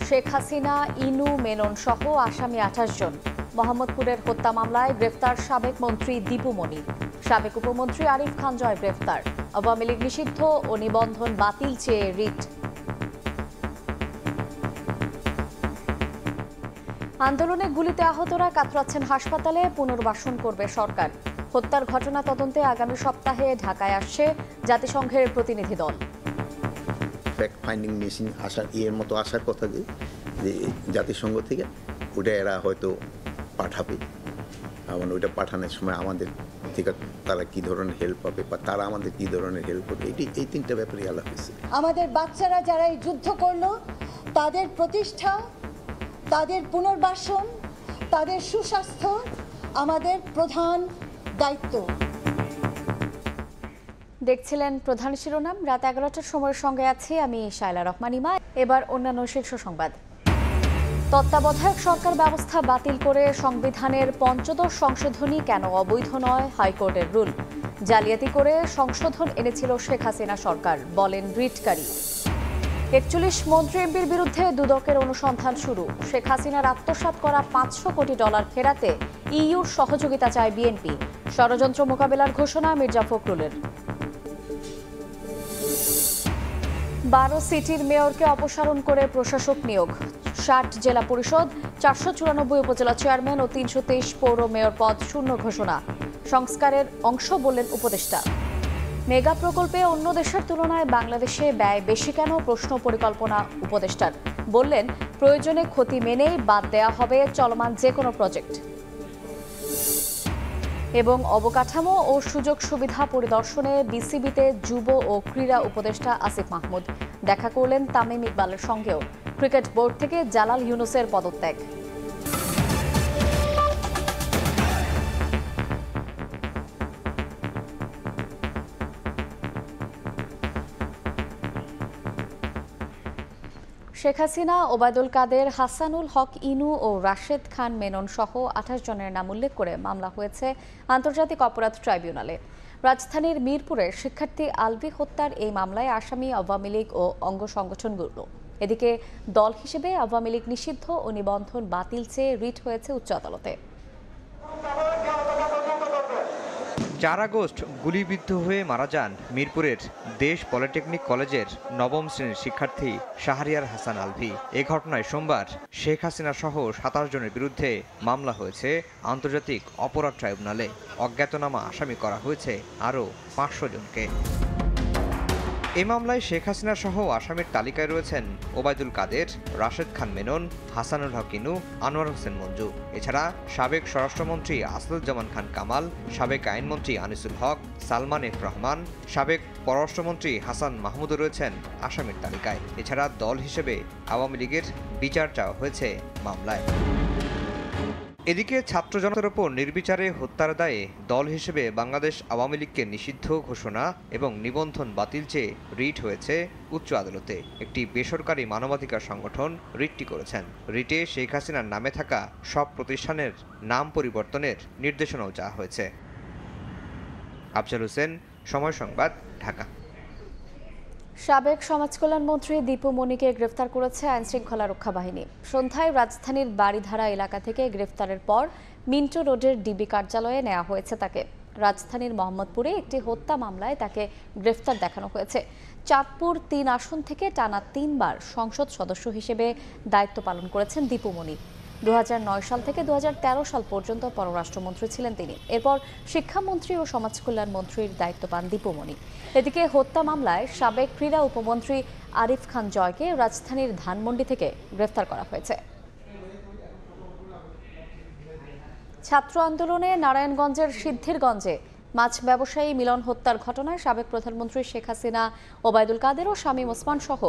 শেখ হাসিনা, ইনু, মেনন সহ আসামি 28 জন। মোহাম্মদপুরের হত্যা মামলায় গ্রেফতার সাবেক মন্ত্রী দীপু মনি। সাবেক উপমন্ত্রী আরিফ খান জয় গ্রেফতার। আওয়ামী লীগ নিষিদ্ধ ও নিবন্ধন বাতিল চেয়ে রিট। আন্দোলনে গুলিতে আহতরা কাতরাচ্ছেন হাসপাতালে, পুনর্বাসন করবে সরকার। হত্যার ঘটনা তদন্তে আগামী সপ্তাহে ঢাকায় আসছে জাতিসংঘের প্রতিনিধি দল। ফ্যাক্ট ফাইন্ডিং মেশিন মতো আসার কথা যে জাতিসংঘ থেকে ওটা এরা হয়তো পাঠাবে, এবং ওইটা পাঠানোর সময় আমাদের থেকে তারা কি ধরনের হেল্প পাবে বা তারা আমাদের কি ধরনের হেল্প করবে, এই তিনটা ব্যাপারে আলাপ হয়েছে। আমাদের বাচ্চারা যারা এই যুদ্ধ করলো তাদের প্রতিষ্ঠা, তাদের পুনর্বাসন, তাদের সুস্বাস্থ্য আমাদের প্রধান দায়িত্ব। দেখছিলেন প্রধান শিরোনাম। রাত 11টার সময়ের সঙ্গে আছি আমি শায়লা রহমানিমা। এবার অন্যান্য শীর্ষ সংবাদ। তত্ত্বাবধায়ক সরকার ব্যবস্থা বাতিল করে সংবিধানের ৫৫ সংশোধনী কেন অবৈধ নয়, হাইকোর্টের রুল। জালিয়াতি করে সংশোধন এনেছিল শেখ হাসিনা সরকার, বলেন রিটকারী। ৪১ মন্ত্রী এমপির বিরুদ্ধে দুদকের অনুসন্ধান শুরু। শেখ হাসিনার আত্মসাৎ করা $৫০০ কোটি ফেরাতে ইইউর সহযোগিতা চায় বিএনপি। ষড়যন্ত্র মোকাবেলার ঘোষণা মির্জা ফখরুলের। ১২ সিটির মেয়রকে অপসারণ করে প্রশাসক নিয়োগ। ৬০ জেলা পরিষদ, ৪৯৪ উপজেলা চেয়ারম্যান ও ৩২৩ পৌর মেয়র পদ শূন্য ঘোষণা। সংস্কারের অংশ বললেন উপদেষ্টা। মেগা প্রকল্পে অন্য দেশের তুলনায় বাংলাদেশে ব্যয় বেশি কেন, প্রশ্ন পরিকল্পনা উপদেষ্টার। বললেন প্রয়োজনে ক্ষতি মেনেই বাদ দেয়া হবে চলমান যে কোনো প্রজেক্ট। এবং অবকাঠামো ও সুযোগ সুবিধা পরিদর্শনে বিসিবিতে যুব ও ক্রীড়া উপদেষ্টা আসিফ মাহমুদ। দেখা করলেন তামিম ইকবালের সঙ্গেও। ক্রিকেট বোর্ড থেকে জালাল ইউনুসের পদত্যাগ। শেখ হাসিনা, ওবায়দুল কাদের, হাসানুল হক ইনু ও রাশেদ খান মেনন সহ ২৮ জনের নাম উল্লেখ করে মামলা হয়েছে আন্তর্জাতিক অপরাধ ট্রাইব্যুনালে। রাজধানীর মিরপুরের শিক্ষার্থী আলভি হত্যার এই মামলায় আসামি আওয়ামী লীগ ও অঙ্গ সংগঠনগুলো। এদিকে দল হিসেবে আওয়ামী লীগ নিষিদ্ধ ও নিবন্ধন বাতিল চেয়ে রিট হয়েছে উচ্চ আদালতে। ৪ আগস্ট গুলিবিদ্ধ হয়ে মারা যান মিরপুরের দেশ পলিটেকনিক কলেজের নবম শ্রেণীর শিক্ষার্থী শাহরিয়ার হাসান আলভি। এ ঘটনায় সোমবার শেখ হাসিনা সহ ২৭ জনের বিরুদ্ধে মামলা হয়েছে আন্তর্জাতিক অপরাধ ট্রাইব্যুনালে। অজ্ঞাতনামা আসামি করা হয়েছে আরও ৫০০ জনকে। এই মামলায় শেখ হাসিনা সহ আসামির তালিকায় রয়েছেন ওবায়দুল কাদের, রাশেদ খান মেনন, হাসানুল হক ইনু, আনোয়ার হোসেন মঞ্জু। এছাড়া সাবেক স্বরাষ্ট্রমন্ত্রী আসাদুজ্জামান খান কামাল, সাবেক আইনমন্ত্রী আনিসুল হক, সালমান এফ রহমান, সাবেক পররাষ্ট্রমন্ত্রী হাসান মাহমুদও রয়েছেন আসামির তালিকায়। এছাড়া দল হিসেবে আওয়ামী লীগের বিচার চাওয়া হয়েছে মামলায়। এদিকে ছাত্র জনতার ওপর নির্বিচারে হত্যার দায়ে দল হিসেবে বাংলাদেশ আওয়ামী লীগকে নিষিদ্ধ ঘোষণা এবং নিবন্ধন বাতিল চেয়ে রিট হয়েছে উচ্চ আদালতে। একটি বেসরকারি মানবাধিকার সংগঠন রিটটি করেছেন। রিটে শেখ হাসিনার নামে থাকা সব প্রতিষ্ঠানের নাম পরিবর্তনের নির্দেশনাও চাওয়া হয়েছে। আফজাল হোসেন, সময় সংবাদ, ঢাকা। সাবেক সমাজকল্যাণ মন্ত্রী দীপু মনিকে গ্রেফতার করেছে আইনশৃঙ্খলা রক্ষা বাহিনী। সন্ধ্যায় রাজধানীর বাড়িধারা এলাকা থেকে গ্রেফতারের পর মিন্টো রোডের ডিবি কার্যালয়ে নেওয়া হয়েছে তাকে। রাজধানীর মোহাম্মদপুরে একটি হত্যা মামলায় তাকে গ্রেফতার দেখানো হয়েছে। চাঁদপুর ৩ আসন থেকে টানা ৩ বার সংসদ সদস্য হিসেবে দায়িত্ব পালন করেছেন দীপু মনি। ২০০৯ সাল থেকে ২০১৩ সাল পর্যন্ত পররাষ্ট্রমন্ত্রী ছিলেন তিনি। এরপর শিক্ষামন্ত্রী ও সমাজকল্যাণ মন্ত্রীর দায়িত্ব পান দীপু মনি। এদিকে হত্যা মামলায় সাবেক ক্রীড়া উপমন্ত্রী আরিফ খান জয়কে রাজধানীর ধানমন্ডি থেকে গ্রেফতার করা হয়েছে। ছাত্র আন্দোলনে নারায়ণগঞ্জের সিদ্ধিরগঞ্জে মাছ ব্যবসায়ী মিলন হত্যার ঘটনায় সাবেক প্রধানমন্ত্রী শেখ হাসিনা, ওবায়দুল কাদের ও শামীম ওসমান সহ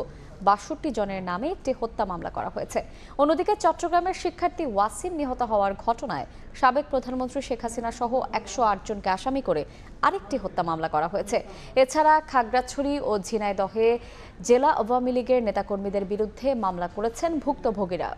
৬২ জনের নামে একটি হত্যা মামলা করা হয়েছে। অন্যদিকে চট্টগ্রামের শিক্ষার্থী ওয়াসিম নিহত হওয়ার ঘটনায় সাবেক প্রধানমন্ত্রী শেখ হাসিনা সহ ১০৮ জনকে আসামি করে আরেকটি হত্যা মামলা করা হয়েছে। এছাড়া খাগড়াছড়ি ও ঝিনাইদহে জেলা আওয়ামী লীগের নেতাকর্মীদের বিরুদ্ধে মামলা করেছেন ভুক্তভোগীরা।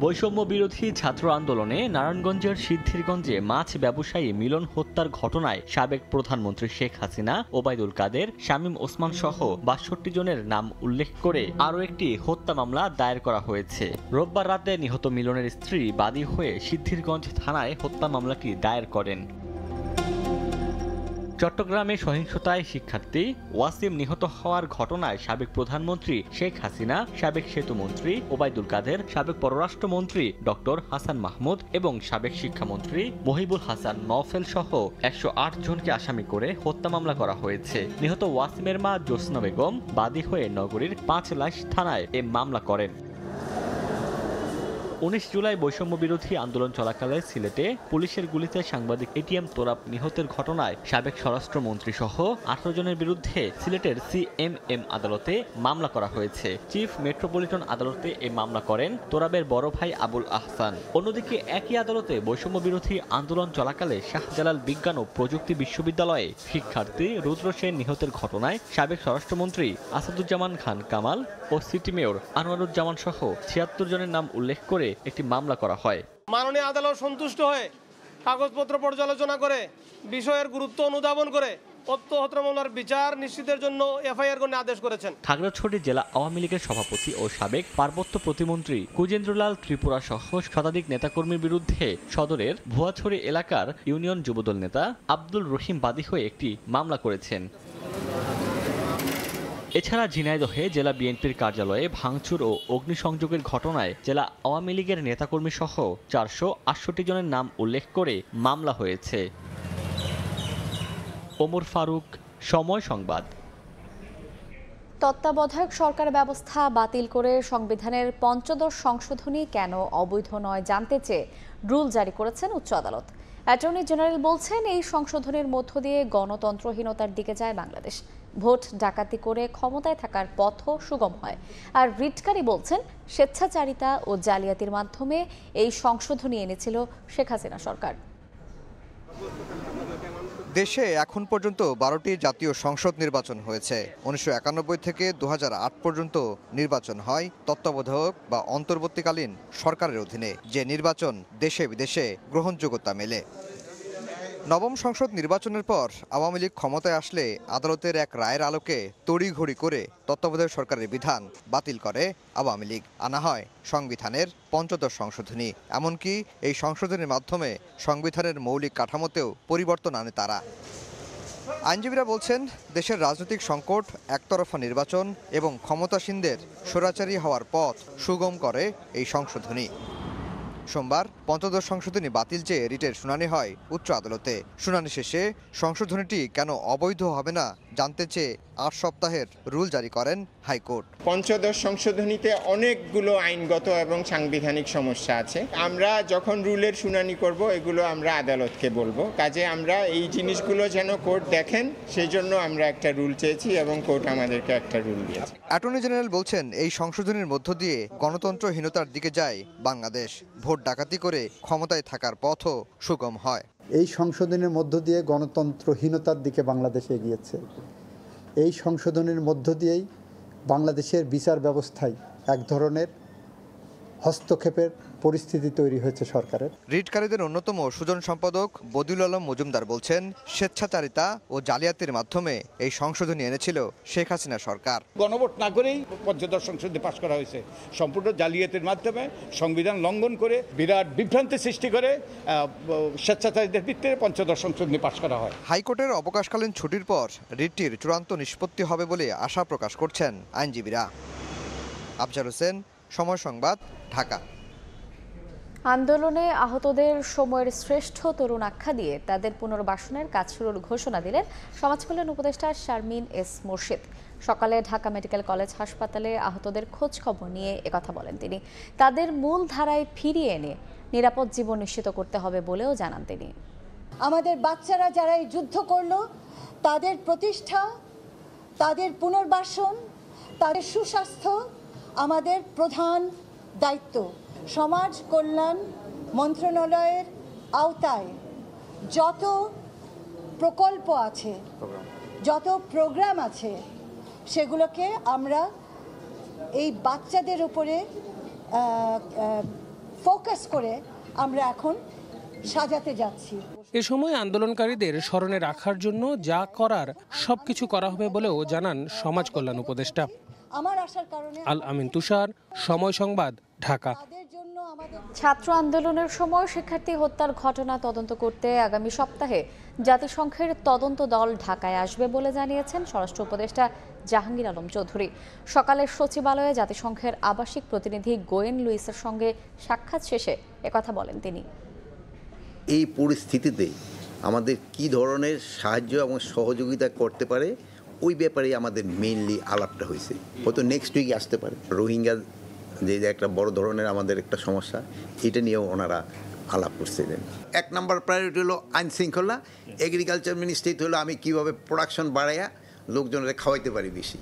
বৈষম্য বিরোধী ছাত্র আন্দোলনে নারায়ণগঞ্জের সিদ্ধিরগঞ্জে মাছ ব্যবসায়ী মিলন হত্যার ঘটনায় সাবেক প্রধানমন্ত্রী শেখ হাসিনা, ওবায়দুল কাদের, শামীম ওসমান সহ ৬২ জনের নাম উল্লেখ করে আরও একটি হত্যা মামলা দায়ের করা হয়েছে। রোববার রাতে নিহত মিলনের স্ত্রী বাদী হয়ে সিদ্ধিরগঞ্জ থানায় হত্যা মামলাটি দায়ের করেন। চট্টগ্রামে সহিংসতায় শিক্ষার্থী ওয়াসিম নিহত হওয়ার ঘটনায় সাবেক প্রধানমন্ত্রী শেখ হাসিনা, সাবেক সেতুমন্ত্রী ওবায়দুল কাদের, সাবেক পররাষ্ট্রমন্ত্রী ডক্টর হাসান মাহমুদ এবং সাবেক শিক্ষামন্ত্রী মহিবুল হাসান নওফেল সহ ১০৮ জনকে আসামি করে হত্যা মামলা করা হয়েছে। নিহত ওয়াসিমের মা জোসনা বেগম বাদী হয়ে নগরীর ৫ লাশ থানায় এ মামলা করেন। ১৯ জুলাই বৈষম্য বিরোধী আন্দোলন চলাকালে সিলেটে পুলিশের গুলিতে সাংবাদিক এটিএম তোরাব নিহতের ঘটনায় সাবেক স্বরাষ্ট্রমন্ত্রী সহ ১৮ জনের বিরুদ্ধে সিলেটের সিএমএম আদালতে মামলা করা হয়েছে। চিফ মেট্রোপলিটন আদালতে এই মামলা করেন তোরাবের বড় ভাই আবুল আহসান। অন্যদিকে একই আদালতে বৈষম্য বিরোধী আন্দোলন চলাকালে শাহজালাল বিজ্ঞান ও প্রযুক্তি বিশ্ববিদ্যালয়ে শিক্ষার্থী রুদ্র সেন নিহতের ঘটনায় সাবেক স্বরাষ্ট্রমন্ত্রী আসাদুজ্জামান খান কামাল ও সিটি মেয়র আনোয়ারুজ্জামান সহ ৭৬ জনের নাম উল্লেখ করে একটি মামলা করা হয়। মাননীয় আদালত সন্তুষ্ট হয়ে কাগজপত্র পর্যালোচনা করে বিষয়ের গুরুত্ব অনুধাবন করে হত্যা মামলার বিচার নিশ্চিতের জন্য এফআইআর গঠনের আদেশ করেছেন। খাগড়াছড়ি জেলা আওয়ামী লীগের সভাপতি ও সাবেক পার্বত্য প্রতিমন্ত্রী কুজেন্দ্রলাল ত্রিপুরা সহ শতাধিক নেতাকর্মীর বিরুদ্ধে সদরের ভুয়াছড়ি এলাকার ইউনিয়ন যুবদল নেতা আব্দুল রহিম বাদী হয়ে একটি মামলা করেছেন। এছাড়া ঝিনাইদহে জেলা বিএনপির কার্যালয়ে ভাঙচুর ও অগ্নিসংযোগের ঘটনায় জেলা আওয়ামী লীগের নেতাকর্মী সহ ৪৬৮ জনের নাম উল্লেখ করে মামলা হয়েছে। ওমর ফারুক, সময় সংবাদ। তত্ত্বাবধায়ক সরকার ব্যবস্থা বাতিল করে সংবিধানের ৫৫ সংশোধনী কেন অবৈধ নয় জানতে চেয়ে রুল জারি করেছেন উচ্চ আদালত। অ্যাটর্নি জেনারেল বলছেন, এই সংশোধনের মধ্য দিয়ে গণতন্ত্রহীনতার দিকে যায় বাংলাদেশ। ভোট ডাকাতি করে ক্ষমতায় থাকার পথও সুগম হয়। আর রিটকারী বলছেন, স্বেচ্ছাচারিতা ও জালিয়াতির মাধ্যমে এই সংশোধনী এনেছিল শেখ হাসিনা সরকার। দেশে এখন পর্যন্ত 12টি জাতীয় সংসদ নির্বাচন হয়েছে। 1991 থেকে 2008 পর্যন্ত নির্বাচন হয় তত্ত্বাবধায়ক বা অন্তর্বর্তীকালীন সরকারের অধীনে, যে নির্বাচন দেশে বিদেশে গ্রহণযোগ্যতা মেলে। নবম সংসদ নির্বাচনের পর আওয়ামী লীগ ক্ষমতায় আসলে আদালতের এক রায়ের আলোকে তড়িঘড়ি করে তত্ত্বাবধায়ক সরকারের বিধান বাতিল করে আওয়ামী লীগ। আনা হয় সংবিধানের ৫৫ সংশোধনী। এমনকি এই সংশোধনীর মাধ্যমে সংবিধানের মৌলিক কাঠামোতেও পরিবর্তন আনে তারা। আইনজীবীরা বলছেন, দেশের রাজনৈতিক সংকট, একতরফা নির্বাচন এবং ক্ষমতাসীনদের স্বৈরাচারী হওয়ার পথ সুগম করে এই সংশোধনী। সোমবার ৫৫ সংশোধনী বাতিল চেয়ে রিটের শুনানি হয় উচ্চ আদালতে। শুনানি শেষে সংশোধনীটি কেন অবৈধ হবে না জানতে চেয়ে ৮ সপ্তাহের রুল জারি করেন হাইকোর্ট। ৫৫ সংশোধনীতে অনেকগুলো আইনগত এবং সাংবিধানিক সমস্যা আছে। আমরা যখন রুলের শুনানি করব, এগুলো আমরা আদালতকে বলবো। কাজে আমরা এই জিনিসগুলো যেন কোর্ট দেখেন, সেই জন্য আমরা একটা রুল চেয়েছি এবং কোর্ট আমাদেরকে একটা রুল দিয়েছে। অ্যাটর্নি জেনারেল বলছেন, এই সংশোধনীর মধ্য দিয়ে গণতন্ত্রহীনতার দিকে যায় বাংলাদেশ। ভোট ডাকাতি করে ক্ষমতায় থাকার পথও সুগম হয়। এই সংশোধনের মধ্য দিয়ে গণতন্ত্রহীনতার দিকে বাংলাদেশ এগিয়েছে। এই সংশোধনের মধ্য দিয়েই বাংলাদেশের বিচার ব্যবস্থায় এক ধরনের হস্তক্ষেপের পরিস্থিতি তৈরি হয়েছে সরকারের। রিটকারীদের অন্যতম সুজন সম্পাদক বদিউল আলম মজুমদার বলছেন, স্বেচ্ছাচারিতা ও জালিয়াতির মাধ্যমে এই সংশোধনী এনেছিল শেখ হাসিনা সরকার। গণভোট না করেই ৫৫ সংশোধনী পাশ করা হয়েছে। সম্পূর্ণ জালিয়াতির মাধ্যমে সংবিধান লঙ্ঘন করে বিরাট বিভ্রান্তি সৃষ্টি করে স্বেচ্ছাচারিতার ভিত্তিতে ৫৫ সংশোধনী পাশ করা হয়। হাইকোর্টের অবকাশকালীন ছুটির পর রিটটির চূড়ান্ত নিষ্পত্তি হবে বলে আশা প্রকাশ করছেন আইনজীবীরা। আফজাল হোসেন, সময় সংবাদ, ঢাকা। আন্দোলনে আহতদের সময়ের শ্রেষ্ঠ তরুণ আখ্যা দিয়ে তাদের পুনর্বাসনের কাজ শুরুর ঘোষণা দিলেন সমাজ কল্যাণ উপদেষ্টা শারমিন এস মুর্শিদ। সকালে ঢাকা মেডিকেল কলেজ হাসপাতালে আহতদের খোঁজ খবর নিয়ে একথা বলেন তিনি। তাদের মূল ধারায় ফিরিয়ে এনে নিরাপদ জীবন নিশ্চিত করতে হবে বলেও জানান তিনি। আমাদের বাচ্চারা যারা এই যুদ্ধ করলো, তাদের প্রতিষ্ঠা, তাদের পুনর্বাসন, তাদের সুস্বাস্থ্য আমাদের প্রধান দায়িত্ব। সমাজ কল্যাণ মন্ত্রণালয়ের আওতায় যত প্রকল্প আছে, যত প্রোগ্রাম আছে, সেগুলোকে আমরা এই বাচ্চাদের উপরে ফোকাস করে আমরা এখন সাজাতে যাচ্ছি। এ সময় আন্দোলনকারীদের স্মরণে রাখার জন্য যা করার সবকিছু করা হবে বলেও জানান সমাজ কল্যাণ উপদেষ্টা। আমার আসার কারণে আল আমিন তুষার, সময় সংবাদ, ঢাকা। ছাত্র আন্দোলনের সময় শিক্ষার্থী হত্যার ঘটনা তদন্ত করতে আগামী সপ্তাহে জাতিসংঘের তদন্ত দল ঢাকায় আসবে বলে জানিয়েছেন স্বরাষ্ট্র উপদেষ্টা জাহাঙ্গীর আলম চৌধুরী। সকালে সচিবালয়ে জাতিসংঘের আবাসিক প্রতিনিধি গোয়েন লুইসের সঙ্গে সাক্ষাৎ শেষে একথা বলেন তিনি। এই পরিস্থিতিতে আমাদের কি ধরনের সাহায্য এবং সহযোগিতা করতে পারে ওই ব্যাপারে আমাদের মেইনলি আলাপটা হয়েছে। হয়তো নেক্সট উইকে আসতে পারে। রোহিঙ্গা যে একটা বড় ধরনের আমাদের একটা সমস্যা, এটা নিয়েও ওনারা আলাপ করছিলেন। 1 নম্বর প্রায়োরিটি হলো আইন শৃঙ্খলা, এগ্রিকালচার মিনিস্ট্রি হলো আমি কিভাবে প্রোডাকশন বাড়াইয়া লোকজনের খাওয়াইতে পারি বেশি।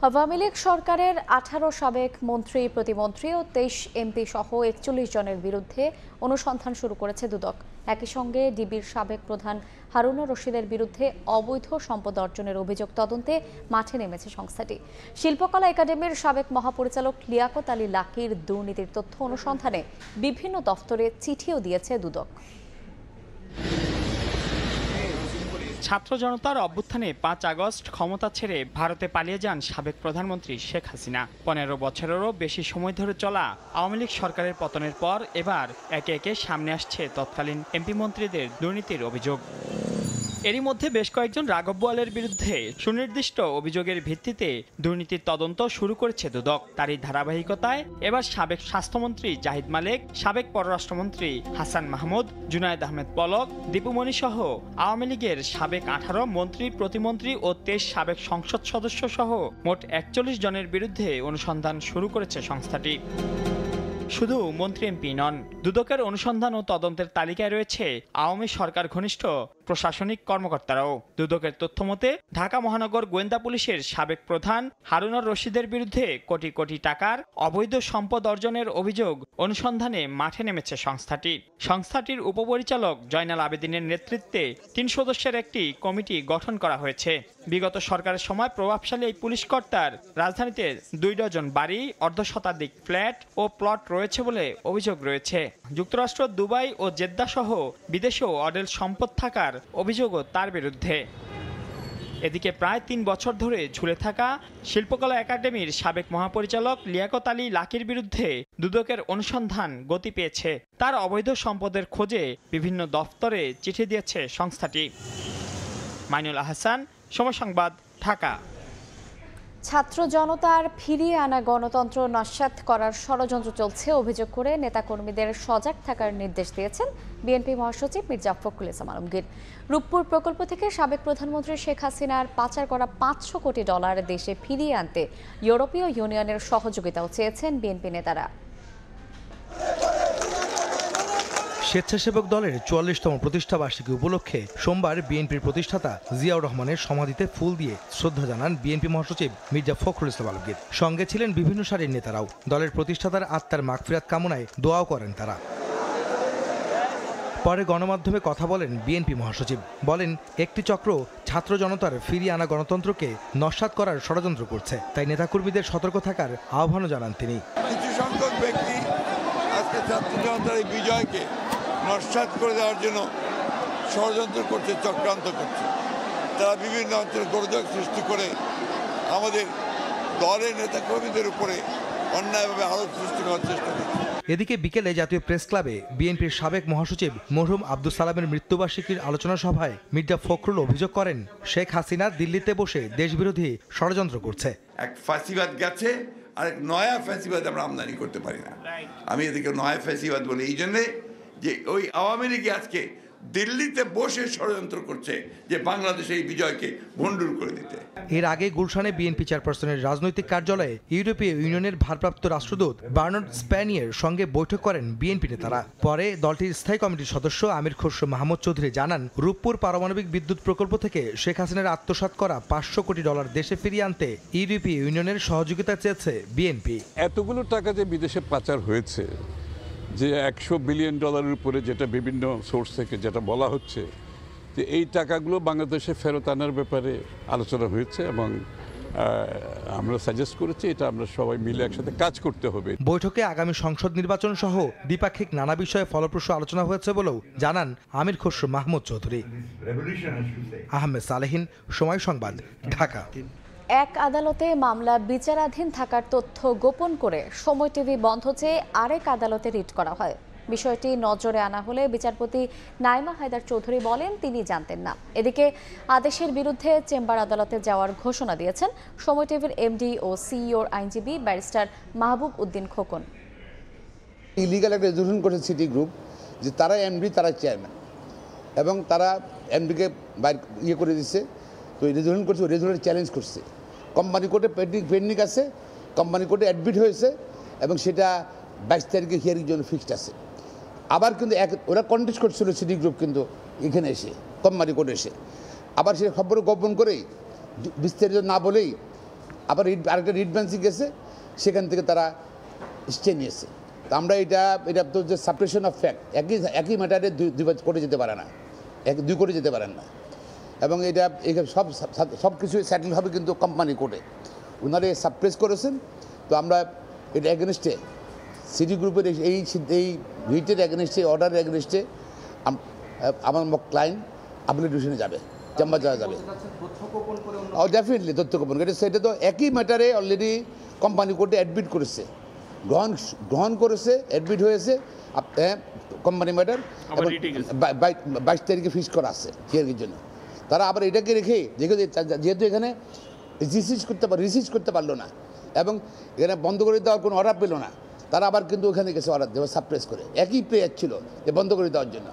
আওয়ামী লীগ সরকারের 18 সাবেক মন্ত্রী, প্রতিমন্ত্রী ও 23 এমপি সহ 41 জনের বিরুদ্ধে অনুসন্ধান শুরু করেছে দুদক। একই সঙ্গে ডিবির সাবেক প্রধান হারুনুর রশিদের বিরুদ্ধে অবৈধ সম্পদ অর্জনের অভিযোগ তদন্তে মাঠে নেমেছে সংস্থাটি। শিল্পকলা একাডেমির সাবেক মহাপরিচালক লিয়াকত আলী লাকির দুর্নীতির তথ্য অনুসন্ধানে বিভিন্ন দফতরে চিঠিও দিয়েছে দুদক। ছাত্র জনতার অভ্যুত্থানে 5 আগস্ট ক্ষমতা ছেড়ে ভারতে পালিয়ে যান সাবেক প্রধানমন্ত্রী শেখ হাসিনা। 15 বছরেরও বেশি সময় ধরে চলা আওয়ামী লীগ সরকারের পতনের পর এবার একে একে সামনে আসছে তৎকালীন এমপি মন্ত্রীদের দুর্নীতির অভিযোগ। এরই মধ্যে বেশ কয়েকজন রাঘব বোয়ালের বিরুদ্ধে সুনির্দিষ্ট অভিযোগের ভিত্তিতে দুর্নীতির তদন্ত শুরু করেছে দুদক। তারই ধারাবাহিকতায় এবার সাবেক স্বাস্থ্যমন্ত্রী জাহিদ মালেক, সাবেক পররাষ্ট্রমন্ত্রী হাসান মাহমুদ, জুনায়েদ আহমেদ পলক, দীপুমণি সহ আওয়ামী লীগের সাবেক 18 মন্ত্রী, প্রতিমন্ত্রী ও 23 সাবেক সংসদ সদস্য সহ মোট 41 জনের বিরুদ্ধে অনুসন্ধান শুরু করেছে সংস্থাটি। শুধু মন্ত্রী এমপি নন, দুদকের অনুসন্ধান ও তদন্তের তালিকায় রয়েছে আওয়ামী সরকার ঘনিষ্ঠ প্রশাসনিক কর্মকর্তারাও। দুদকের তথ্যমতে ঢাকা মহানগর গোয়েন্দা পুলিশের সাবেক প্রধান হারুনুর রশিদের বিরুদ্ধে কোটি কোটি টাকার অবৈধ সম্পদ অর্জনের অভিযোগ অনুসন্ধানে মাঠে নেমেছে সংস্থাটি। সংস্থাটির উপপরিচালক জয়নাল আবেদিনের নেতৃত্বে 3 সদস্যের একটি কমিটি গঠন করা হয়েছে। বিগত সরকারের সময় প্রভাবশালী এই পুলিশ কর্তার রাজধানীতে 2 ডজন বাড়ি, অর্ধশতাধিক ফ্ল্যাট ও প্লট রয়েছে বলে অভিযোগ রয়েছে। যুক্তরাষ্ট্র, দুবাই ও জেদ্দা সহ বিদেশেও অডেল সম্পদ থাকার অভিযোগও তার বিরুদ্ধে। এদিকে প্রায় 3 বছর ধরে ঝুলে থাকা শিল্পকলা একাডেমির সাবেক মহাপরিচালক লিয়াকত আলী লাকির বিরুদ্ধে দুদকের অনুসন্ধান গতি পেয়েছে। তার অবৈধ সম্পদের খোঁজে বিভিন্ন দফতরে চিঠি দিয়েছে সংস্থাটি। মাইনুল আহসান, সময় সংবাদ, ঢাকা। ছাত্র জনতার ফিরিয়ে আনা গণতন্ত্র নস্যাৎ করার ষড়যন্ত্র চলছে অভিযোগ করে নেতাকর্মীদের সজাগ থাকার নির্দেশ দিয়েছেন বিএনপি মহাসচিব মির্জা ফখরুল ইসলাম আলমগীর। রূপপুর প্রকল্প থেকে সাবেক প্রধানমন্ত্রী শেখ হাসিনার পাচার করা $500 কোটি দেশে ফিরিয়ে আনতে ইউরোপীয় ইউনিয়নের সহযোগিতাও চেয়েছেন বিএনপি নেতারা। স্বেচ্ছাসেবক দলের 44তম প্রতিষ্ঠাবার্ষিকী উপলক্ষে সোমবার বিএনপির প্রতিষ্ঠাতা জিয়াউর রহমানের সমাধিতে ফুল দিয়ে শ্রদ্ধা জানান বিএনপি মহাসচিব মির্জা ফখরুল ইসলাম আলমগীর। সঙ্গে ছিলেন বিভিন্ন সারির নেতারাও। দলের প্রতিষ্ঠাতার আত্মার মাগফিরাত কামনায় দোয়াও করেন তারা। পরে গণমাধ্যমে কথা বলেন বিএনপি মহাসচিব। বলেন, একটি চক্র ছাত্র জনতার ফিরিয়ে আনা গণতন্ত্রকে নস্যাৎ করার ষড়যন্ত্র করছে, তাই নেতাকর্মীদের সতর্ক থাকার আহ্বানও জানান তিনি। কিছু সংখ্যক ব্যক্তি আজকে ছাত্র জনতার এই বিজয়কে নস্যাৎ করে দেওয়ার জন্য ষড়যন্ত্র করছে, চক্রান্ত করছে। তারা বিভিন্ন অঞ্চলে গোলযোগ সৃষ্টি করে আমাদের দলের নেতাকর্মীদের উপরে অন্যায়ভাবে আরোপ সৃষ্টি করার চেষ্টা করছে। এদিকে বিকেলে জাতীয় প্রেস ক্লাবে বিএনপির সাবেক মহাসচিব মরহুম আব্দুল সালামের মৃত্যুবার্ষিকীর আলোচনা সভায় মির্জা ফখরুল অভিযোগ করেন, শেখ হাসিনা দিল্লিতে বসে দেশবিরোধী ষড়যন্ত্র করছে। এক ফ্যাসিবাদ গেছে, আর এক নয়া ফ্যাসিবাদ আমরা আমদানি করতে পারি না। আমি এদিকে নয়া ফ্যাসিবাদ বলি এই জন্যে যে ওই আওয়ামী লীগ আজকে দিল্লিতে বসে ষড়যন্ত্র করছে যে বাংলাদেশে এই বিজয়কে ভণ্ডুল করে দিতে। এর আগে গুলশানে বিএনপি চেয়ারপারসনের রাজনৈতিক কার্যালয়ে ইউরোপীয় ইউনিয়নের ভারপ্রাপ্ত রাষ্ট্রদূত বার্নার্ড স্প্যানিয়ের সঙ্গে বৈঠক করেন বিএনপি নেতারা। পরে দলটির স্থায়ী কমিটির সদস্য আমির খসরু মাহমুদ চৌধুরী জানান, রূপপুর পারমাণবিক বিদ্যুৎ প্রকল্প থেকে শেখ হাসিনার আত্মসাৎ করা $500 কোটি দেশে ফিরিয়ে আনতে ইউরোপীয় ইউনিয়নের সহযোগিতা চেয়েছে বিএনপি। এতগুলো টাকা যে বিদেশে পাচার হয়েছে, যে $100 বিলিয়ন উপরে, যেটা বিভিন্ন সোর্স থেকে যেটা বলা হচ্ছে যে এই টাকাগুলো বাংলাদেশে ফেরত আনার ব্যাপারে আলোচনা হয়েছে এবং আমরা সাজেস্ট করেছি এটা আমরা সবাই মিলে একসাথে কাজ করতে হবে। বৈঠকে আগামী সংসদ নির্বাচন সহ দ্বিপাক্ষিক নানা বিষয়ে ফলপ্রসূ আলোচনা হয়েছে বলেও জানান আমির খসরু মাহমুদ চৌধুরী। আহমেদ সালেহিন, সময় সংবাদ, ঢাকা। এক আদালতে মামলা বিচারাধীন থাকার তথ্য গোপন করে সময় টিভি বন্ধ চেয়ে আরেক আদালতে রিট করা হয়। বিষয়টি নজরে আনা হলে বিচারপতি নাইমা হায়দার চৌধুরী বলেন তিনি জানতেন না। এদিকে আদেশের বিরুদ্ধে চেম্বার আদালতে যাওয়ার ঘোষণা দিয়েছেন সময় টিভির এমডি ও সিইওর আইনজীবী ব্যারিস্টার মাহবুব উদ্দিন খোকন। ইলিগাল একটা রেজুলেশন করেছে সিটি গ্রুপ যে তারা এমডি, তারা চেয়ারম্যান, এবং তারা এমডিকে বাইর করে দিচ্ছে। তো এই রেজুলেশন করছে, ওই রেজুলেশন চ্যালেঞ্জ করছে। কোম্পানি কোর্টে পেন্ডিং আছে, কোম্পানি কোর্টে অ্যাডমিট হয়েছে, এবং সেটা 22 তারিখে হিয়ারিং জন্য ফিক্সড আছে। আবার কিন্তু ওরা কন্টেস্ট করছিল সিটি গ্রুপ, কিন্তু এখানে এসে কোম্পানি কোর্টে এসে আবার সে খবর গোপন করেই বিস্তারিত না বলেই আবার আরেকটা রিট বেঞ্চে গেছে, সেখান থেকে তারা স্টে নিয়েছে। তো আমরা এটা তো যে সাপ্রেশন অফ ফ্যাক্ট, একই ম্যাটারে দুই কোর্টে যেতে পারে না, দুই কোর্টে যেতে পারেন না, এবং এটা সব কিছু সেটেল হবে কিন্তু কোম্পানি কোর্টে। ওনারা সাপ্রেস করেছেন। তো আমরা এটা এগেনস্টে সিটি গ্রুপের এই রিটের এগেনস্টে, অর্ডারের এগেনস্টে আমার ক্লায়েন্ট অ্যাপ্লিকেশনে যাবে, চেম্বার যাওয়া যাবে। ডেফিনেটলি তথ্য গোপন করে, সেটা তো একই ম্যাটারে অলরেডি কোম্পানি কোর্টে অ্যাডমিট করেছে, গ্রহণ করেছে, অ্যাডমিট হয়েছে কোম্পানি ম্যাটার, এবং 22 তারিখে ফিক্স করা আছে হিয়ারিংয়ের জন্য। তারা আবার এটাকে রেখে যেহেতু এখানে রিসিভ করতে পারলো না, এবং এখানে বন্ধ করে দেওয়ার কোনো অর্ডার পেল না, তারা আবার কিন্তু ওখানে গেছে অর্ডার দেওয়া, সাপ্রেস করে। একই প্রেয়ার ছিল যে বন্ধ করে দেওয়ার জন্য।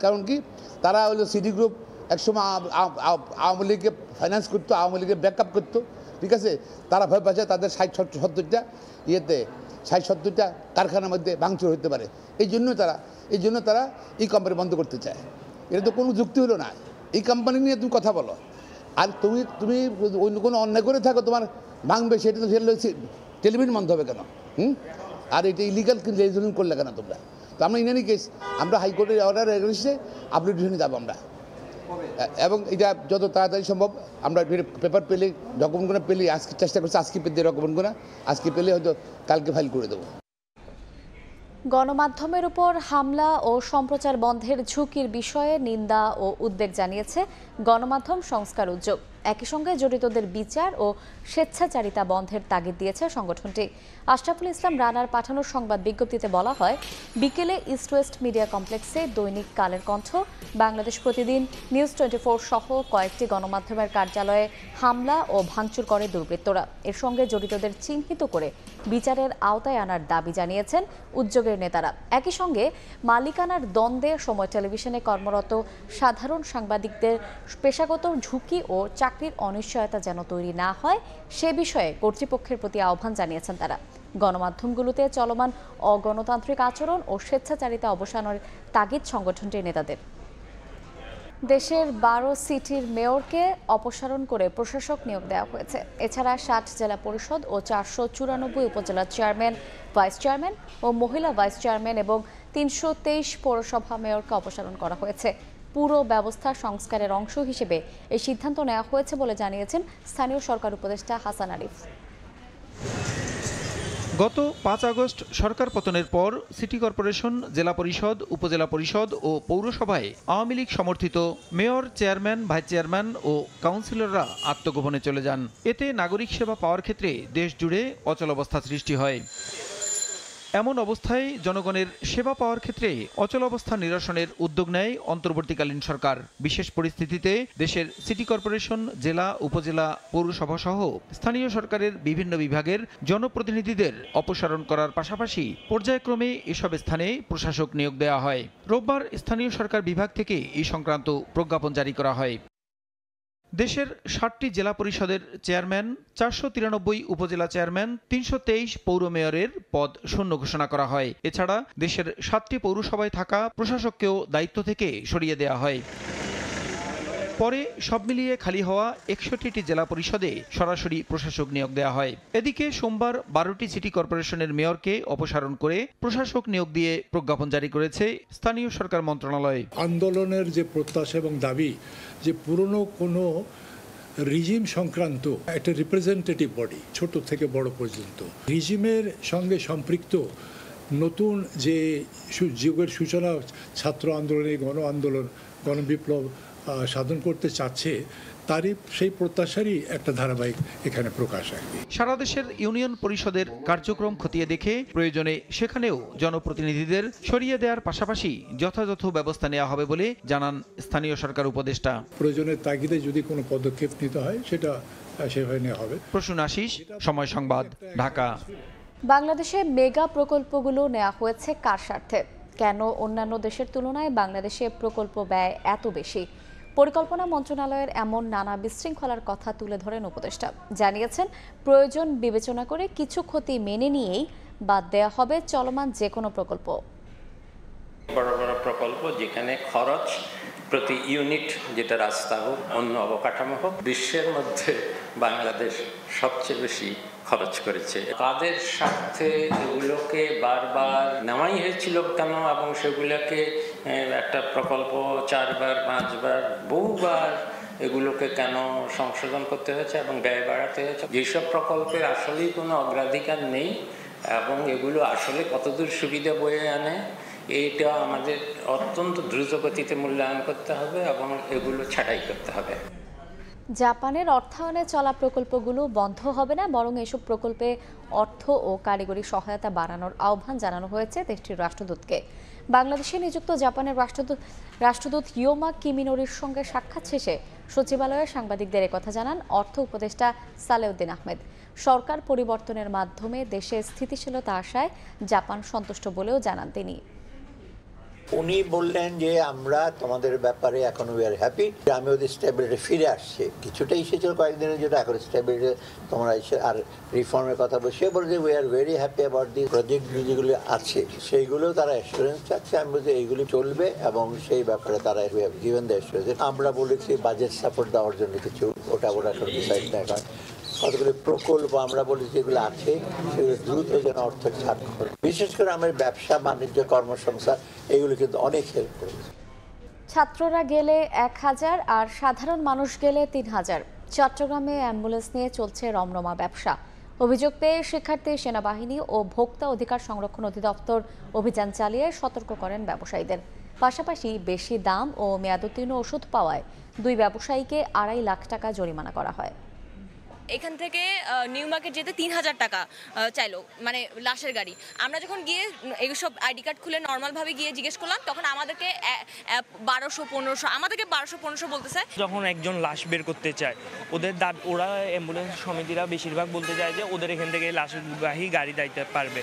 কারণ কি তারা হলো সিটি গ্রুপ একসময় আওয়ামী লীগকে ফাইন্যান্স করতো, আওয়ামী লীগকে ব্যাকআপ করতো, ঠিক আছে। তারা ভয় পাচ্ছে তাদের 60-70টা ইয়েতে 60-70টা কারখানার মধ্যে ভাঙচুর হতে পারে। এই জন্য তারা এই কোম্পানি বন্ধ করতে চায়। এটা তো কোনো যুক্তি হলো না। এই কোম্পানি নিয়ে তুমি কথা বলো, আর তুমি অন্য কোনো অন্যায় করে থাকো, তোমার ভাঙবে, সেটা তো টেলিভিশন বন্ধ হবে কেন? আর এটা ইলিগাল কিন্তু রেজুলেশন করলে কেন তোমরা? তো আমরা ইন এনি কেস আমরা হাইকোর্টের অর্ডার এগেইনস্টে অ্যাপ্লিকেশনে যাবো আমরা, এবং এটা যত তাড়াতাড়ি সম্ভব আমরা পেপার পেলে, ডকুমেন্টগুলো পেলে, আজকে চেষ্টা করছি আজকে পেতে ডকুমেন্টগুলো, আজকে পেলে হয়তো কালকে ফাইল করে দেবো। গণমাধ্যমের উপর হামলা ও সম্প্রচার বন্ধের ঝুঁকির বিষয়ে নিন্দা ও উদ্বেগ জানিয়েছে গণমাধ্যম সংস্কার উদ্যোগ। একই সঙ্গে জড়িতদের বিচার ও স্বেচ্ছাচারিতা বন্ধের তাগিদ দিয়েছে সংগঠনটি। আশরাফুল ইসলাম রানার পাঠানো সংবাদ বিজ্ঞপ্তিতে বলা হয়, বিকেলে ইস্ট ওয়েস্ট মিডিয়া কমপ্লেক্সে দৈনিক কালের কণ্ঠ, বাংলাদেশ প্রতিদিন, নিউজ 24 সহ কয়েকটি গণমাধ্যমের কার্যালয়ে হামলা ও ভাঙচুর করে দুর্বৃত্তরা। এর সঙ্গে জড়িতদের চিহ্নিত করে বিচারের আওতায় আনার দাবি জানিয়েছেন উদ্যোগের নেতারা। একই সঙ্গে মালিকানার দ্বন্দ্বে সময় টেলিভিশনে কর্মরত সাধারণ সাংবাদিকদের পেশাগত ঝুঁকি ও চাকরির অনিশ্চয়তা যেন তৈরি না হয় সে বিষয়ে কর্তৃপক্ষের প্রতি আহ্বান জানিয়েছেন তারা। গণমাধ্যমগুলোতে চলমান অগণতান্ত্রিক আচরণ ও স্বেচ্ছাচারিতা অবসানের তাগিদ সংগঠনটির নেতাদের। দেশের 12 সিটির মেয়রকে অপসারণ করে প্রশাসক নিয়োগ দেওয়া হয়েছে। এছাড়া 60 জেলা পরিষদ ও 494 উপজেলা চেয়ারম্যান, ভাইস চেয়ারম্যান ও মহিলা ভাইস চেয়ারম্যান এবং 323 পৌরসভা মেয়রকে অপসারণ করা হয়েছে। পুরো ব্যবস্থা সংস্কারের অংশ হিসেবে এই সিদ্ধান্ত নেওয়া হয়েছে বলে জানিয়েছেন স্থানীয় সরকার উপদেষ্টা হাসান আরিফ। গত 5 আগস্ট সরকার পতনের পর সিটি কর্পোরেশন, জেলা পরিষদ, উপজেলা পরিষদ ও পৌরসভায় আওয়ামী লীগ সমর্থিত মেয়র, চেয়ারম্যান, ভাইস চেয়ারম্যান ও কাউন্সিলররা আত্মগোপনে চলে যান। এতে নাগরিক সেবা পাওয়ার ক্ষেত্রে দেশ জুড়ে অচলাবস্থা সৃষ্টি হয়। এমন অবস্থায় জনগণের সেবা পাওয়ার ক্ষেত্রে অচলাবস্থা নিরসনের উদ্যোগ নেয় অন্তর্বর্তীকালীন সরকার। বিশেষ পরিস্থিতিতে দেশের সিটি কর্পোরেশন, জেলা, উপজেলা, পৌরসভা সহ স্থানীয় সরকারের বিভিন্ন বিভাগের জনপ্রতিনিধিদের অপসারণ করার পাশাপাশি পর্যায়ক্রমে এসব স্থানে প্রশাসক নিয়োগ দেওয়া হয়। রোববার স্থানীয় সরকার বিভাগ থেকে এই সংক্রান্ত প্রজ্ঞাপন জারি করা হয়। দেশের 60টি জেলা পরিষদের চেয়ারম্যান, 493 উপজেলা চেয়ারম্যান, 323 পৌর মেয়রের পদ শূন্য ঘোষণা করা হয়। এছাড়া দেশের 7টি পৌরসভায় থাকা প্রশাসককেও দায়িত্ব থেকে সরিয়ে দেওয়া হয়। পরে সব মিলিয়ে খালি হওয়া 61টি জেলা পরিষদে সরাসরি প্রশাসক নিয়োগ দেওয়া হয়। এদিকে সোমবার 12টি সিটি কর্পোরেশনের মেয়রকে অপসারণ করে প্রশাসক নিয়োগ দিয়ে প্রজ্ঞাপন জারি করেছে স্থানীয় সরকার মন্ত্রণালয়। আন্দোলনের যে প্রত্যাশা এবং দাবি যে পুরনো কোনো রিজিম সংক্রান্ত একটা রিপ্রেজেন্টেটিভ বডি, ছোট থেকে বড় পর্যন্ত রিজিমের সঙ্গে সম্পৃক্ত নতুন যে যুগের সূচনা ছাত্র আন্দোলনে গণ আন্দোলন গণবিপ্লব সাধন করতে চাচ্ছে, তারই সেই প্রত্যাশারই একটা ধারাবাহিক এখানে প্রকাশ হয়। সারা দেশের ইউনিয়ন পরিষদের কার্যক্রম খতিয়ে দেখে প্রয়োজনে সেখানেও জনপ্রতিনিধিদের সরিয়ে দেওয়ার পাশাপাশি যথাযথ ব্যবস্থা নেওয়া হবে বলে জানান স্থানীয় সরকার উপদেষ্টা। প্রয়োজনের তাগিদে যদি কোনো পদক্ষেপ নিতে হয় সেটা সেভাবে নেওয়া হবে। প্রসূন আশিস, সময় সংবাদ, ঢাকা। বাংলাদেশে মেগা প্রকল্পগুলো নেওয়া হয়েছে কার স্বার্থে? কেন অন্যান্য দেশের তুলনায় বাংলাদেশে প্রকল্প ব্যয় এত বেশি? পরিকল্পনা মন্ত্রণালয়ের এমন নানা বিশৃঙ্খলার কথা তুলে ধরেন উপদেষ্টা। জানিয়েছেন, প্রয়োজন বিবেচনা করে কিছু ক্ষতি মেনে নিয়েই বাদ দেওয়া হবে চলমান যে কোনো প্রকল্প। বড় বড় প্রকল্প যেখানে খরচ প্রতি ইউনিট, যেটা রাস্তা হোক অন্য অবকাঠামো হোক, বিশ্বের মধ্যে বাংলাদেশ সবচেয়ে বেশি খরচ করেছে। তাদের স্বার্থে এগুলোকে বারবার নেওয়াই হয়েছিল কেন, এবং সেগুলোকে একটা প্রকল্প 4 বার 5 বার বহুবার এগুলোকে কেন সংশোধন করতে হয়েছে এবং ব্যয় বাড়াতে হয়েছে? যেসব প্রকল্পের আসলেই কোনো অগ্রাধিকার নেই এবং এগুলো আসলে কতদূর সুবিধা বয়ে আনে, এইটা আমাদের অত্যন্ত দ্রুত গতিতে মূল্যায়ন করতে হবে এবং এগুলো ছাঁটাই করতে হবে। জাপানের অর্থায়নে চলা প্রকল্পগুলো বন্ধ হবে না, বরং এসব প্রকল্পে অর্থ ও কারিগরি সহায়তা বাড়ানোর আহ্বান জানানো হয়েছে দেশটির রাষ্ট্রদূতকে। বাংলাদেশে নিযুক্ত জাপানের রাষ্ট্রদূত ইয়োমা কিমিনোরির সঙ্গে সাক্ষাৎ শেষে সচিবালয়ে সাংবাদিকদের একথা জানান অর্থ উপদেষ্টা সালেউদ্দিন আহমেদ। সরকার পরিবর্তনের মাধ্যমে দেশে স্থিতিশীলতা আসায় জাপান সন্তুষ্ট বলেও জানান তিনি। উনি বললেন যে আমরা তোমাদের ব্যাপারে এখন উই আর হ্যাপি, আমি ওদের স্টেবিলিটি ফিরে আসছে, কিছুটা এসেছিল কয়েকদিনের জন্য, এখন স্টেবিলিটি তোমরা এসে আর রিফর্মের কথা বলছে। বলে যে we are very happy about the project যেগুলো আছে সেইগুলো তারা অ্যাসুরেন্স চাচ্ছে। আমি বলছি এইগুলি চলবে এবং সেই ব্যাপারে তারা গিভেন দ্য অ্যাসুরেন্স। আমরা বলেছি বাজেট সাপোর্ট দেওয়ার জন্য কিছু, ওটা ডিসাইড না হয়। কতগুলি প্রকল্প আমরা বলি যেগুলো আছে সেগুলো দ্রুত যেন অর্থ ছাড় করে, বিশেষ করে আমার ব্যবসা বাণিজ্য কর্মসংস্থান এগুলো কিন্তু অনেক হেল্প করেছে। ছাত্ররা গেলে 1000 আর সাধারণ মানুষ গেলে 3000। চট্টগ্রামে অ্যাম্বুলেন্স নিয়ে চলছে রমরমা ব্যবসা। অভিযোগ পেয়ে শিক্ষার্থী, সেনাবাহিনী ও ভোক্তা অধিকার সংরক্ষণ অধিদপ্তর অভিযান চালিয়ে সতর্ক করেন ব্যবসায়ীদের। পাশাপাশি বেশি দাম ও মেয়াদোত্তীর্ণ ওষুধ পাওয়ায় 2 ব্যবসায়ীকে 2.5 লাখ টাকা জরিমানা করা হয়। এখান থেকে নিউ মার্কেট যেতে 3000 টাকা চাইলো, মানে লাশের গাড়ি। আমরা যখন গিয়ে এইসব আইডি কার্ড খুলে নর্মালভাবে গিয়ে জিজ্ঞেস করলাম, তখন আমাদেরকে 1200-1500, আমাদেরকে 1200-1500 বলতেছে। যখন একজন লাশ বের করতে চায়, ওরা অ্যাম্বুলেন্স সমিতিরা বেশিরভাগ বলতে চায় যে ওদের এখান থেকে লাশবাহী গাড়ি দিতে পারবে।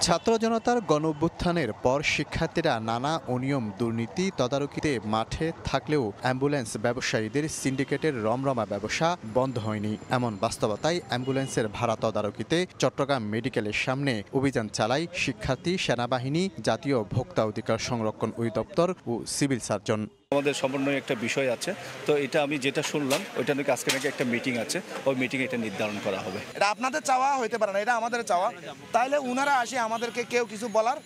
ছাত্র জনতার গণঅভ্যুত্থানের পর শিক্ষার্থীরা নানা অনিয়ম দুর্নীতি তদারকিতে মাঠে থাকলেও অ্যাম্বুলেন্স ব্যবসায়ীদের সিন্ডিকেটের রমরমা ব্যবসা বন্ধ হয়নি। এমন বাস্তবতায় অ্যাম্বুলেন্সের ভাড়া তদারকিতে চট্টগ্রাম মেডিকেলের সামনে অভিযান চালায় শিক্ষার্থী, সেনাবাহিনী, জাতীয় ভোক্তা অধিকার সংরক্ষণ অধিদপ্তর ও সিভিল সার্জন। আমাদের সমন্বয় একটা বিষয় আছে, তো এটা আমি যেটা শুনলাম ওইটা নাকি আজকে নাকি একটা মিটিং আছে, ওই মিটিংয়ে এটা নির্ধারণ করা হবে। এটা আপনাদের চাওয়া হইতে পারে না, এটা আমাদের চাওয়া। তাইলে উনারা আসে আমাদেরকে কেউ কিছু বলার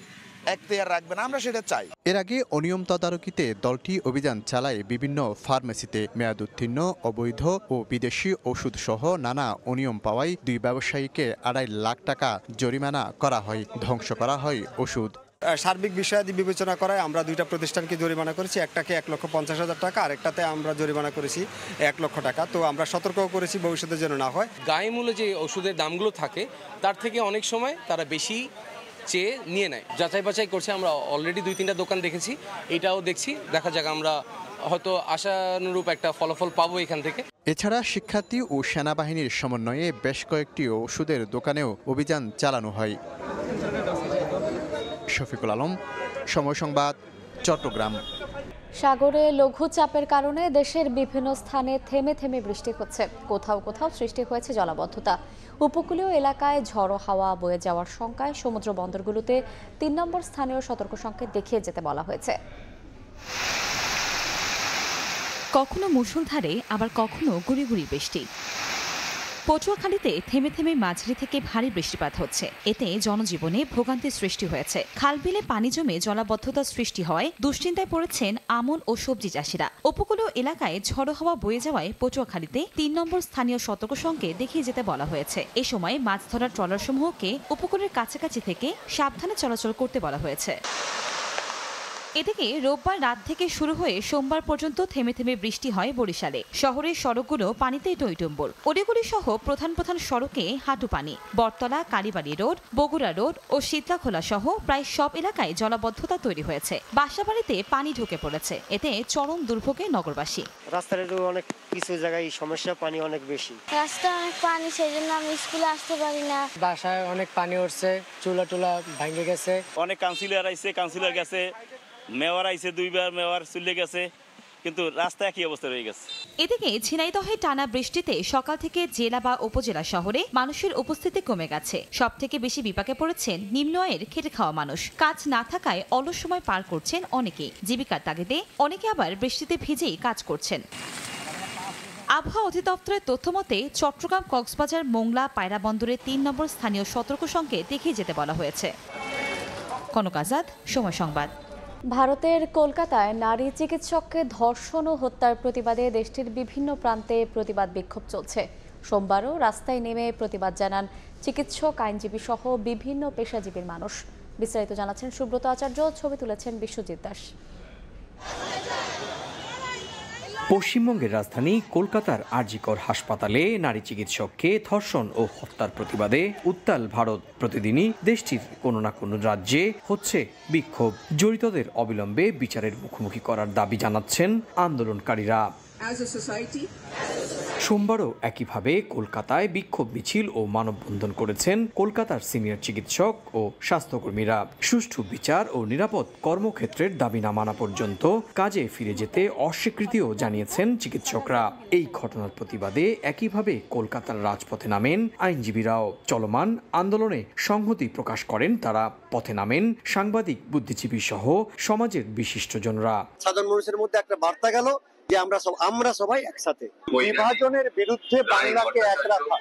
এখতিয়ার রাখবে না, আমরা সেটা চাই। এর আগে অনিয়ম তদারকিতে দলটি অভিযান চালায় বিভিন্ন ফার্মেসিতে। মেয়াদোত্তীর্ণ, অবৈধ ও বিদেশি ওষুধ সহ নানা অনিয়ম পাওয়ায় 2 ব্যবসায়ীকে 2.5 লাখ টাকা জরিমানা করা হয়, ধ্বংস করা হয় ওষুধ। সার্বিক বিষয়াদি বিবেচনা করায় আমরা 2টা প্রতিষ্ঠানকে জরিমানা করেছি। একটাকে 1,50,000 টাকা, আরেকটাতে আমরা জরিমানা করেছি 1 লক্ষ টাকা। তো আমরা সতর্কও করেছি ভবিষ্যতে যেন না হয়। গায়ে মূল্যে যে ওষুধের দামগুলো থাকে তার থেকে অনেক সময় তারা বেশি চেয়ে নিয়ে নেয়। যাচাই বাছাই করছে, আমরা অলরেডি 2-3টা দোকান দেখেছি, এটাও দেখছি। দেখা যাক, আমরা হয়তো আশানুরূপ একটা ফলাফল পাবো এখান থেকে। এছাড়া শিক্ষার্থী ও সেনাবাহিনীর সমন্বয়ে বেশ কয়েকটি ওষুধের দোকানেও অভিযান চালানো হয়। শফিকুল আলম, সময় সংবাদ, চট্টগ্রাম। সাগরে লঘুচাপের কারণে দেশের বিভিন্ন স্থানে থেমে থেমে বৃষ্টি হচ্ছে। কোথাও কোথাও সৃষ্টি হয়েছে জলাবদ্ধতা। উপকূলীয় এলাকায় ঝড়ো হাওয়া বয়ে যাওয়ার শঙ্কায় সমুদ্র বন্দরগুলোতে 3 নম্বর স্থানীয় সতর্ক সংকেত দেখিয়ে যেতে বলা হয়েছে। কখনো মুষলধারে, আবার কখনো গুঁড়ি গুঁড়ি বৃষ্টি। পটুয়াখালীতে থেমে থেমে মাঝারি থেকে ভারী বৃষ্টিপাত হচ্ছে। এতে জনজীবনে ভোগান্তির সৃষ্টি হয়েছে। খালবিলে পানি জমে জলাবদ্ধতার সৃষ্টি হওয়ায় দুশ্চিন্তায় পড়েছেন আমন ও সবজি চাষিরা। উপকূলীয় এলাকায় ঝড়ো হাওয়া বয়ে যাওয়ায় পটুয়াখালীতে ৩ নম্বর স্থানীয় সতর্ক সঙ্গে দেখিয়ে যেতে বলা হয়েছে। এ সময় মাছ ধরার ট্রলারসমূহকে উপকূলের কাছাকাছি থেকে সাবধানে চলাচল করতে বলা হয়েছে। এদিকে রোববার রাত থেকে শুরু হয়ে সোমবার পর্যন্ত থেমে থেমে বৃষ্টি হয় বরিশালে। শহরের সড়কগুলো পানিতে টইটুম্বুর। অলিগলি সহ প্রধান প্রধান সড়কে হাঁটু পানি। বটতলা, কালীবাড়ি রোড, বগুড়া রোড ও শীতলাখোলা সহ প্রায় সব এলাকায় জলাবদ্ধতা তৈরি হয়েছে। বাসাবাড়িতে পানি ঢুকে পড়েছে। এতে চরম দুর্ভোগে নগরবাসী। রাস্তার অনেক কিছু জায়গায় সমস্যা, পানি অনেক বেশি। রাস্তায় অনেক পানি, সেই জন্য আমি স্কুলে আসতে পারি না। বাসায় অনেক পানি উঠছে, চুলা টুলা ভেঙে গেছে। অনেক কাউন্সিলর আইছে, কাউন্সিলর গেছে, মেয়র আইছে, 2 বার মেয়র চলে গেছে, কিন্তু রাস্তা একই অবস্থা রয়ে গেছে। এদিকে ঝিনাইদহে টানা বৃষ্টিতে সকাল থেকে জেলা বা উপজেলা শহরে মানুষের উপস্থিতি কমে গেছে। সবথেকে বেশি বিপাকে পড়েছেন নিম্ন আয়ের খেটে খাওয়া মানুষ। কাজ না থাকায় অলস সময় পার করছেন অনেকেই। জীবিকার তাগিদে অনেকে আবার বৃষ্টিতে ভিজেই কাজ করছেন। আবহাওয়া অধিদপ্তরের তথ্যমতে চট্টগ্রাম, কক্সবাজার, মোংলা, পায়রা বন্দরে ৩ নম্বর স্থানীয় সতর্ক সঙ্গে দেখিয়ে যেতে বলা হয়েছে। কনক আজাদ, সময় সংবাদ। ভারতের কলকাতায় নারী চিকিৎসককে ধর্ষণ ও হত্যার প্রতিবাদে দেশটির বিভিন্ন প্রান্তে প্রতিবাদ বিক্ষোভ চলছে। সোমবারও রাস্তায় নেমে প্রতিবাদ জানান চিকিৎসক, আইনজীবী সহ বিভিন্ন পেশাজীবীর মানুষ। বিস্তারিত জানাচ্ছেন সুব্রত আচার্য, ছবি তুলেছেন বিশ্বজিৎ দাস। পশ্চিমবঙ্গের রাজধানী কলকাতার আরজিকর হাসপাতালে নারী চিকিৎসককে ধর্ষণ ও হত্যার প্রতিবাদে উত্তাল ভারত। প্রতিদিনই দেশটির কোনো না কোনো রাজ্যে হচ্ছে বিক্ষোভ। জড়িতদের অবিলম্বে বিচারের মুখোমুখি করার দাবি জানাচ্ছেন আন্দোলনকারীরা। সোমবারও একইভাবে কলকাতায় বিক্ষোভ মিছিল ও মানববন্ধন করেছেন কলকাতার সিনিয়র চিকিৎসক ও স্বাস্থ্যকর্মীরা। সুষ্ঠু বিচার ও নিরাপদ কর্মক্ষেত্রের দাবি না মানা পর্যন্ত কাজে ফিরে যেতে অস্বীকৃতিও জানিয়েছেন চিকিৎসকরা। এই ঘটনার প্রতিবাদে একইভাবে কলকাতার রাজপথে নামেন আইনজীবীরাও। চলমান আন্দোলনে সংহতি প্রকাশ করেন তারা। পথে নামেন সাংবাদিক, বুদ্ধিজীবী সহ সমাজের বিশিষ্টজনরা। সাধারণ মানুষের মধ্যে একটা বার্তা গেল যে আমরা সবাই একসাথে। বিভাজনের বিরুদ্ধে বাংলাকে এক রাখা,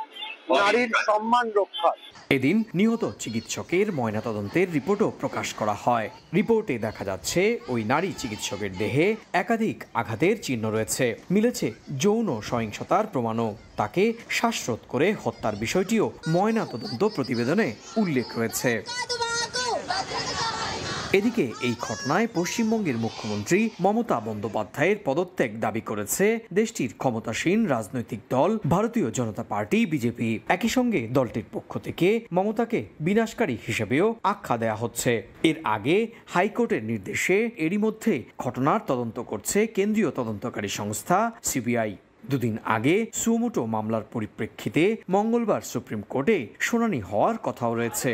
নারীর সম্মান রক্ষা। এদিন নিহত চিকিৎসকের ময়নাতদন্তের রিপোর্টও প্রকাশ করা হয়। রিপোর্টে দেখা যাচ্ছে ওই নারী চিকিৎসকের দেহে একাধিক আঘাতের চিহ্ন রয়েছে। মিলেছে যৌন সহিংসতার প্রমাণও। তাকে শ্বাসরোধ করে হত্যার বিষয়টিও ময়নাতদন্ত প্রতিবেদনে উল্লেখ রয়েছে। এদিকে এই ঘটনায় পশ্চিমবঙ্গের মুখ্যমন্ত্রী মমতা বন্দ্যোপাধ্যায়ের পদত্যাগ দাবি করেছে দেশটির ক্ষমতাসীন রাজনৈতিক দল ভারতীয় জনতা পার্টি বিজেপি। একই সঙ্গে দলটির পক্ষ থেকে মমতাকে বিনাশকারী হিসেবেও আখ্যা দেয়া হচ্ছে। এর আগে হাইকোর্টের নির্দেশে এরই মধ্যে ঘটনার তদন্ত করছে কেন্দ্রীয় তদন্তকারী সংস্থা সিবিআই। দুদিন আগে সুমোটো মামলার পরিপ্রেক্ষিতে মঙ্গলবার সুপ্রিম কোর্টে শুনানি হওয়ার কথাও রয়েছে।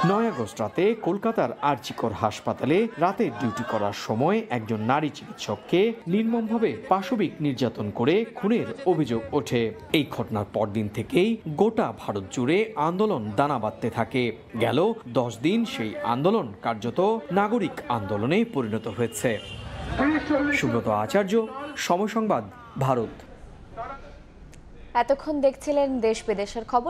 9 আগস্ট রাতে কলকাতার আরজিকর হাসপাতালে রাতের ডিউটি করার সময় একজন নারী চিকিৎসককে নির্মমভাবে পাশবিক নির্যাতন করে খুনের অভিযোগ ওঠে। এই ঘটনার পরদিন থেকেই গোটা ভারত জুড়ে আন্দোলন দানা বাঁধতে থাকে। গেল 10 দিন সেই আন্দোলন কার্যত নাগরিক আন্দোলনে পরিণত হয়েছে। সুব্রত আচার্য, সময় সংবাদ, ভারত। এতক্ষণ দেখছিলেন দেশ বিদেশের খবর।